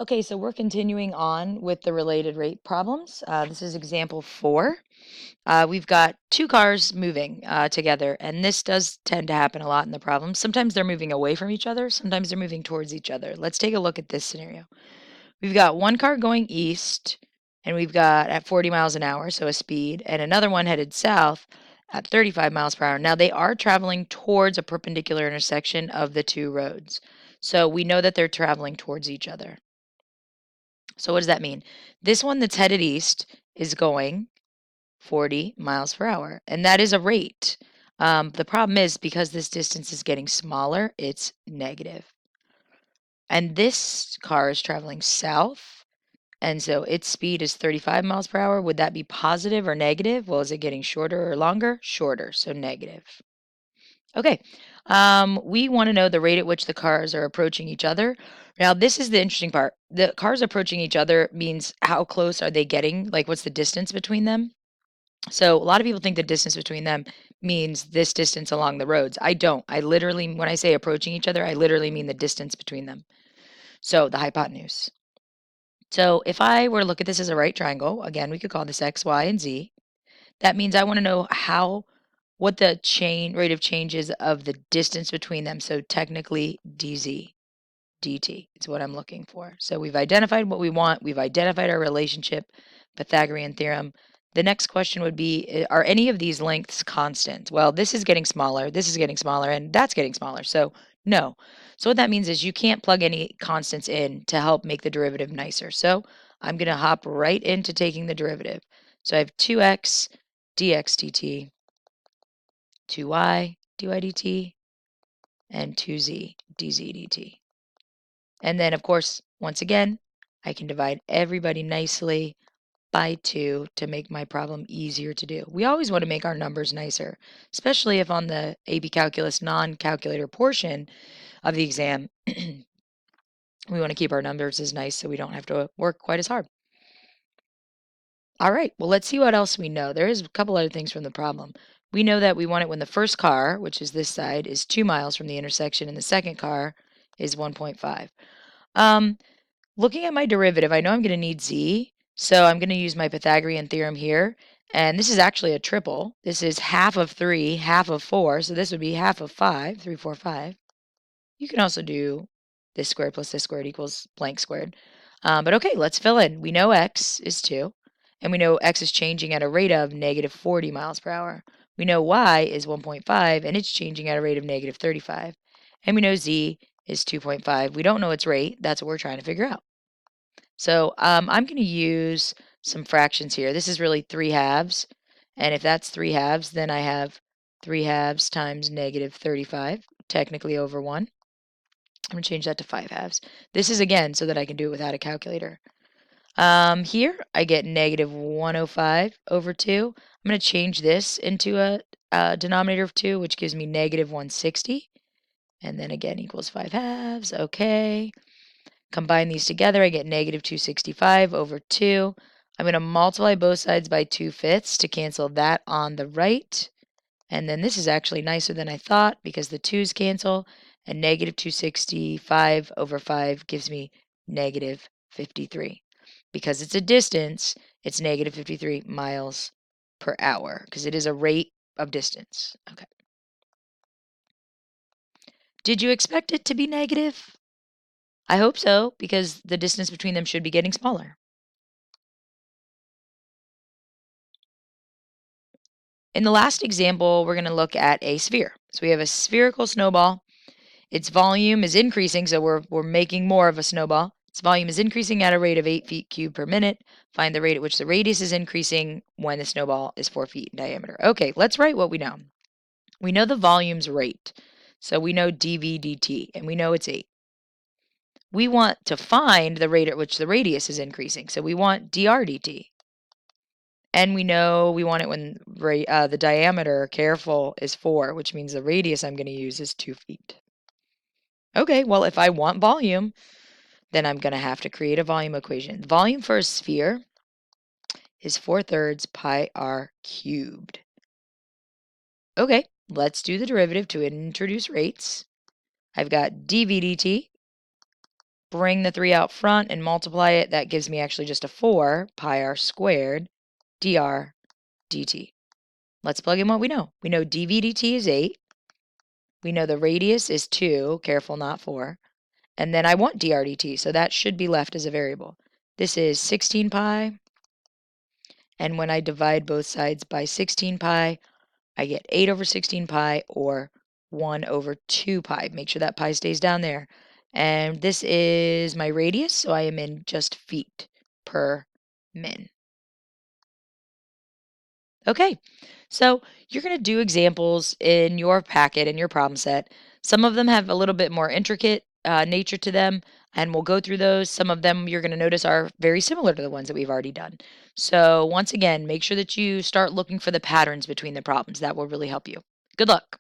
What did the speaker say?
Okay, so we're continuing on with the related rate problems. This is example 4. We've got two cars moving together, and this does tend to happen a lot in the problem. Sometimes they're moving away from each other, sometimes they're moving towards each other. Let's take a look at this scenario. We've got one car going east, and we've got at 40 miles an hour, so a speed, and another one headed south at 35 miles per hour. Now, they are traveling towards a perpendicular intersection of the two roads, so we know that they're traveling towards each other. So what does that mean? This one that's headed east is going 40 miles per hour, and that is a rate. The problem is because this distance is getting smaller, it's negative. And this car is traveling south, and so its speed is 35 miles per hour. Would that be positive or negative? Well, is it getting shorter or longer? Shorter, so negative. Okay. We want to know the rate at which the cars are approaching each other. Now, this is the interesting part. The cars approaching each other means how close are they getting? Like, what's the distance between them? So, a lot of people think the distance between them means this distance along the roads. I don't. I literally, when I say approaching each other, I literally mean the distance between them. So, the hypotenuse. So, if I were to look at this as a right triangle, again, we could call this X, Y, and Z. That means I want to know what the rate of change is of the distance between them. So technically dz dt is what I'm looking for. So we've identified what we want. We've identified our relationship, Pythagorean theorem. The next question would be, are any of these lengths constant? Well, this is getting smaller, this is getting smaller, and that's getting smaller. So no. So what that means is you can't plug any constants in to help make the derivative nicer. So I'm going to hop right into taking the derivative. So I have 2x dx dt, 2y dy dt, and 2z dz dt. And then, of course, once again, I can divide everybody nicely by 2 to make my problem easier to do. We always want to make our numbers nicer, especially if on the AP Calculus non-calculator portion of the exam, we want to keep our numbers as nice so we don't have to work quite as hard. All right, well, let's see what else we know. There is a couple other things from the problem. We know that we want it when the first car, which is this side, is 2 miles from the intersection, and the second car is 1.5. Looking at my derivative, I know I'm going to need z, so I'm going to use my Pythagorean theorem here. And this is actually a triple. This is half of 3, half of 4, so this would be half of 5, 3, 4, 5. You can also do this squared plus this squared equals blank squared. But okay, let's fill in. We know x is 2, and we know x is changing at a rate of negative 40 miles per hour. We know y is 1.5, and it's changing at a rate of negative 35. And we know z is 2.5. We don't know its rate. That's what we're trying to figure out. So I'm going to use some fractions here. This is really 3 halves. And if that's 3 halves, then I have 3 halves times negative 35, technically over 1. I'm going to change that to 5 halves. This is, again, so that I can do it without a calculator. Here, I get negative 105 over 2. I'm going to change this into a denominator of 2, which gives me negative 160. And then again equals 5 halves. Okay. Combine these together, I get negative 265 over 2. I'm going to multiply both sides by 2/5 to cancel that on the right. And then this is actually nicer than I thought because the 2's cancel, and negative 265 over 5 gives me negative 53. Because it's a distance, it's negative 53 miles per hour because it is a rate of distance. Okay. Did you expect it to be negative? I hope so, because the distance between them should be getting smaller. In the last example, we're going to look at a sphere. So we have a spherical snowball. Its volume is increasing, so we're making more of a snowball. Its volume is increasing at a rate of 8 feet cubed per minute. Find the rate at which the radius is increasing when the snowball is 4 feet in diameter. Okay, let's write what we know. We know the volume's rate. So we know dv dt, and we know it's 8. We want to find the rate at which the radius is increasing. So we want dr dt. And we know we want it when the diameter, careful, is 4, which means the radius I'm going to use is 2 feet. Okay, well, if I want volume, then I'm going to have to create a volume equation. Volume for a sphere is 4/3 pi r cubed. Okay, let's do the derivative to introduce rates. I've got dv dt bring the 3 out front and multiply it. That gives me actually just a 4 pi r squared dr dt. Let's plug in what we know. We know dv dt is 8. We know the radius is 2, careful not 4. And then I want dr dt, so that should be left as a variable. This is 16 pi, and when I divide both sides by 16 pi, I get 8 over 16 pi, or 1 over 2 pi. Make sure that pi stays down there. And this is my radius, so I am in just feet per min. Okay, so you're going to do examples in your packet, in your problem set. Some of them have a little bit more intricate nature to them, and we'll go through those. Some of them you're going to notice are very similar to the ones that we've already done. So once again, make sure that you start looking for the patterns between the problems. That will really help you. Good luck.